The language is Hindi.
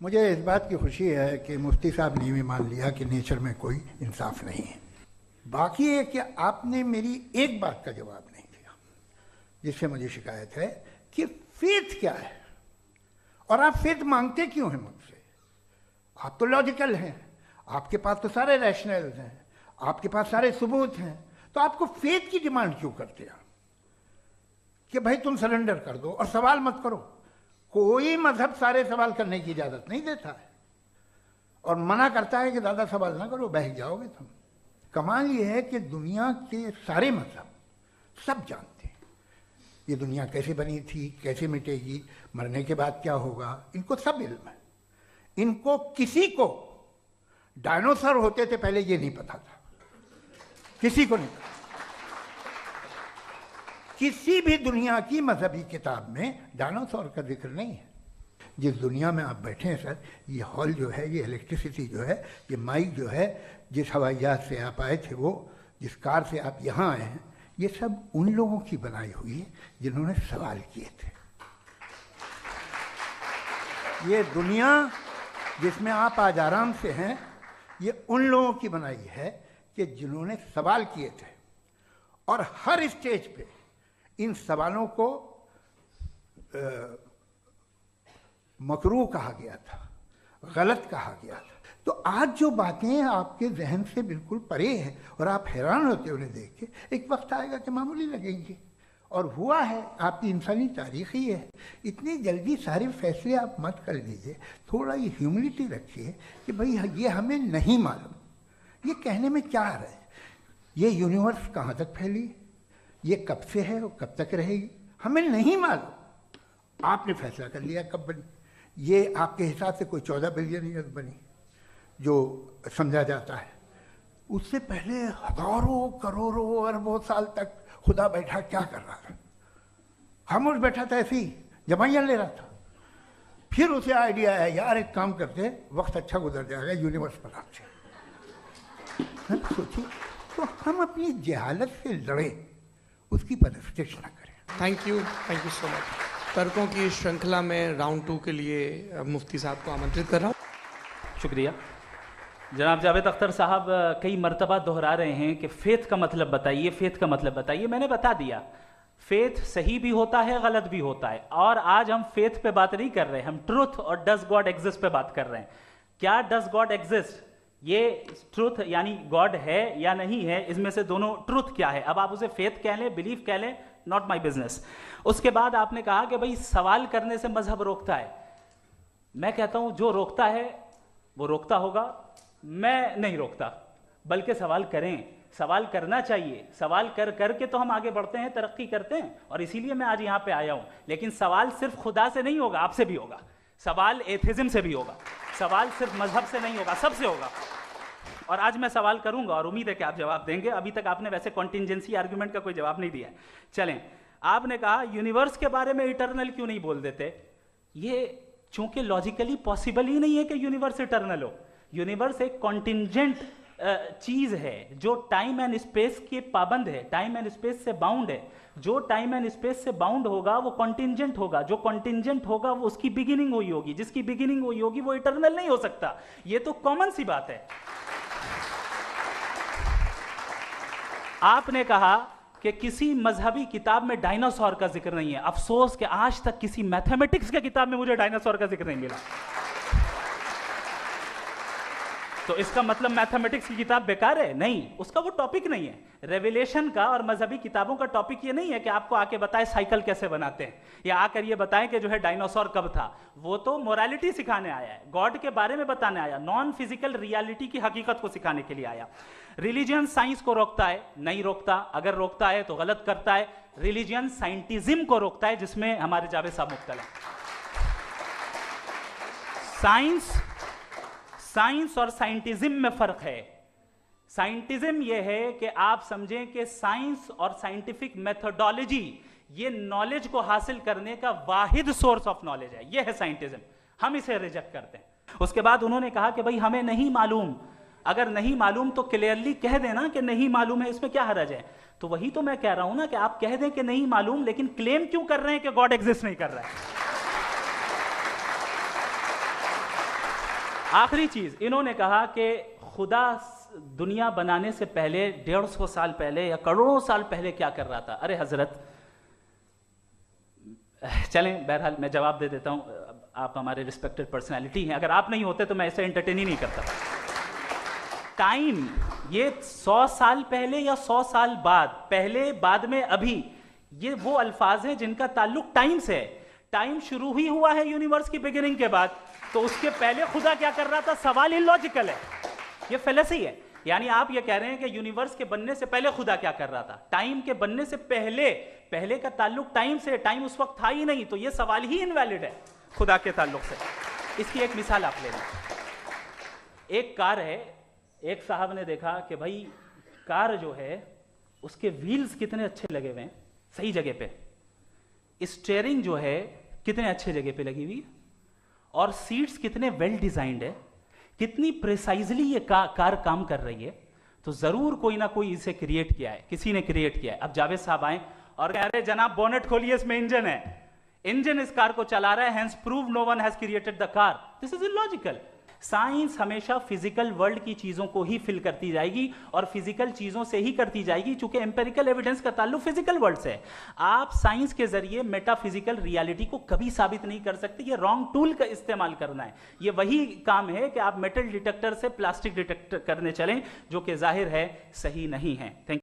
मुझे इस बात की खुशी है कि मुफ्ती साहब ने भी मान लिया कि नेचर में कोई इंसाफ नहीं है। बाकी है कि आपने मेरी एक बात का जवाब नहीं दिया जिससे मुझे शिकायत है कि फेथ क्या है और आप फेथ मांगते क्यों हैं मुझसे। आप तो लॉजिकल हैं, आपके पास तो सारे रैशनल हैं, आपके पास सारे सबूत हैं, तो आपको फेथ की डिमांड क्यों करते हैं कि भाई तुम सरेंडर कर दो और सवाल मत करो। कोई मजहब सारे सवाल करने की इजाजत नहीं देता है और मना करता है कि ज़्यादा सवाल ना करो, बह जाओगे तुम। कमाल ये है कि दुनिया के सारे मजहब सब जानते हैं ये दुनिया कैसे बनी थी, कैसे मिटेगी, मरने के बाद क्या होगा, इनको सब इल्म है। इनको किसी को डायनासोर होते थे पहले ये नहीं पता था, किसी को नहीं पता। किसी भी दुनिया की मजहबी किताब में डायनासोर का जिक्र नहीं है। जिस दुनिया में आप बैठे हैं सर, ये हॉल जो है, ये इलेक्ट्रिसिटी जो है, ये माइक जो है, जिस हवाई जहाज से आप आए थे, वो जिस कार से आप यहाँ आए हैं, ये सब उन लोगों की बनाई हुई है जिन्होंने सवाल किए थे। ये दुनिया जिसमें आप आज आराम से हैं, ये उन लोगों की बनाई है कि जिन्होंने सवाल किए थे और हर स्टेज पे इन सवालों को मकरूह कहा गया था, गलत कहा गया था। तो आज जो बातें आपके जहन से बिल्कुल परे हैं और आप हैरान होते उन्हें देख के, एक वक्त आएगा कि मामूली लगेंगे। और हुआ है, आपकी इंसानी तारीख ही है। इतनी जल्दी सारे फैसले आप मत कर लीजिए, थोड़ा ये ह्यूमिलिटी रखिए कि भाई ये हमें नहीं मालूम। ये कहने में क्या आ रहा है, ये यूनिवर्स कहाँ तक फैली, ये कब से है और कब तक रहेगी, हमें नहीं मालूम। आपने फैसला कर लिया कब बनी। ये आपके हिसाब से कोई 14 बिलियन ईयर बनी जो समझा जाता है। उससे पहले हजारों करोड़ों अरबों साल तक खुदा बैठा क्या कर रहा था? खामोश बैठा था, ऐसे ही जमाइयाँ ले रहा था। फिर उसे आइडिया आया, यार एक काम करते, वक्त अच्छा गुजर जाएगा, यूनिवर्स बनाते। सोचिए, तो हम अपनी जहालत से लड़ें, उसकी परस्तिश न करें। Thank you so much. तर्कों की श्रृंखला में राउंड 2 के लिए मुफ्ती साहब को आमंत्रित कर रहा हूँ। शुक्रिया। जनाब जावेद अख्तर साहब कई मर्तबा दोहरा रहे हैं कि फेथ का मतलब बताइए, फेथ का मतलब बताइए। मैंने बता दिया, फेथ सही भी होता है, गलत भी होता है। और आज हम फेथ पे बात नहीं कर रहे, हम ट्रुथ और डज गॉड एग्जिस्ट पे बात कर रहे हैं। क्या डज गॉड एग्जिस्ट, ये ट्रुथ यानी गॉड है या नहीं है, इसमें से दोनों ट्रुथ क्या है। अब आप उसे फेथ कह लें, बिलीफ कह लें, नॉट माई बिजनेस। उसके बाद आपने कहा कि भाई सवाल करने से मजहब रोकता है। मैं कहता हूं जो रोकता है वो रोकता होगा, मैं नहीं रोकता। बल्कि सवाल करें, सवाल करना चाहिए। सवाल कर करके तो हम आगे बढ़ते हैं, तरक्की करते हैं, और इसीलिए मैं आज यहां पे आया हूं। लेकिन सवाल सिर्फ खुदा से नहीं होगा, आपसे भी होगा। सवाल एथिज्म से भी होगा, सवाल सिर्फ मजहब से नहीं होगा, सबसे होगा। और आज मैं सवाल करूंगा और उम्मीद है कि आप जवाब देंगे। अभी तक आपने वैसे कॉन्टिंजेंसी आर्गुमेंट का कोई जवाब नहीं दिया है। चलें, आपने कहा यूनिवर्स के बारे में इटर्नल क्यों नहीं बोल देते। ये चूंकि लॉजिकली पॉसिबल ही नहीं है कि यूनिवर्स इटर्नल हो। यूनिवर्स एक कॉन्टिंजेंट चीज है जो टाइम एंड स्पेस के पाबंद है, टाइम एंड स्पेस से बाउंड है। जो टाइम एंड स्पेस से बाउंड होगा वो कॉन्टिंजेंट होगा, जो कॉन्टिंजेंट होगा वो उसकी बिगिनिंग हुई होगी, जिसकी बिगिनिंग हुई होगी वो इटर्नल नहीं हो सकता। ये तो कॉमन सी बात है। आपने कहा कि किसी मजहबी किताब में डायनासोर का जिक्र नहीं है। अफसोस कि आज तक किसी मैथमेटिक्स की किताब में मुझे डायनासोर का जिक्र नहीं मिला। तो इसका मतलब मैथमेटिक्स की किताब बेकार है? नहीं, उसका वो टॉपिक नहीं है। रेवलेशन का और मजहबी किताबों का टॉपिक ये नहीं है कि आपको आके बताए साइकिल कैसे बनाते हैं, या आकर ये बताएं कि जो है डायनासोर कब था। वो तो मोरालिटी सिखाने आया है, गॉड के बारे में बताने आया, नॉन फिजिकल रियलिटी की हकीकत को सिखाने के लिए आया। रिलीजियन साइंस को रोकता है? नहीं रोकता। अगर रोकता है तो गलत करता है। रिलीजियन साइंटिज्म को रोकता है, जिसमें हमारे जावेद साहब मुब्तला हैं। साइंस और साइंटिज्म में फर्क है। साइंटिज्म यह है कि आप समझें कि साइंस और साइंटिफिक मेथोडोलॉजी ये नॉलेज को हासिल करने का वाहिद सोर्स ऑफ नॉलेज है। यह है साइंटिज्म, हम इसे रिजेक्ट करते हैं। उसके बाद उन्होंने कहा कि भाई हमें नहीं मालूम। अगर नहीं मालूम तो क्लियरली कह देना कि नहीं मालूम है, इसमें क्या हर्ज है। तो वही तो मैं कह रहा हूं ना कि आप कह दें कि नहीं मालूम, लेकिन क्लेम क्यों कर रहे हैं कि गॉड एग्जिस्ट नहीं कर रहा है। आखिरी चीज, इन्होंने कहा कि खुदा दुनिया बनाने से पहले 150 साल पहले या करोड़ों साल पहले क्या कर रहा था। अरे हजरत, चलें, बहरहाल मैं जवाब दे देता हूं, आप हमारे रिस्पेक्टेड पर्सनालिटी हैं, अगर आप नहीं होते तो मैं ऐसे एंटरटेन ही नहीं करता। टाइम, ये 100 साल पहले या 100 साल बाद, पहले बाद में अभी, ये वो अल्फाज हैं जिनका ताल्लुक टाइम से है। टाइम शुरू ही हुआ है यूनिवर्स की बिगिनिंग के बाद, तो उसके पहले खुदा क्या कर रहा था, सवाल इलॉजिकल है, ये फेलेसी है। यानी आप ये कह रहे हैं कि यूनिवर्स के बनने से पहले खुदा क्या कर रहा था, टाइम के बनने से पहले, पहले का ताल्लुक टाइम से, टाइम उस वक्त था ही नहीं, तो ये सवाल ही इनवैलिड है खुदा के ताल्लुक से। इसकी एक मिसाल आप ले लें। एक कार है, एक साहब ने देखा कि भाई कार जो है उसके व्हील्स कितने अच्छे लगे हुए हैं, सही जगह पे, स्टीयरिंग जो है कितने अच्छे जगह पे लगी हुई, और सीट्स कितने वेल डिजाइंड है, कितनी प्रिसाइजली ये कार काम कर रही है, तो जरूर कोई ना कोई इसे क्रिएट किया है, किसी ने क्रिएट किया है। अब जावेद साहब आए और कह रहे जनाब बोनेट खोलिए, इसमें इंजन है, इंजन इस कार को चला रहा है, hence prove no one has created the car. This is illogical. Science हमेशा फिजिकल वर्ल्ड की चीजों को ही फिल करती जाएगी और फिजिकल चीजों से ही करती जाएगी, चूंकि एम्पेरिकल एविडेंस का ताल्लुक फिजिकल वर्ल्ड से है। आप साइंस के जरिए मेटाफिजिकल रियलिटी को कभी साबित नहीं कर सकते, ये रॉन्ग टूल का इस्तेमाल करना है। ये वही काम है कि आप मेटल डिटेक्टर से प्लास्टिक डिटेक्टर करने चलें, जो कि जाहिर है सही नहीं है। थैंक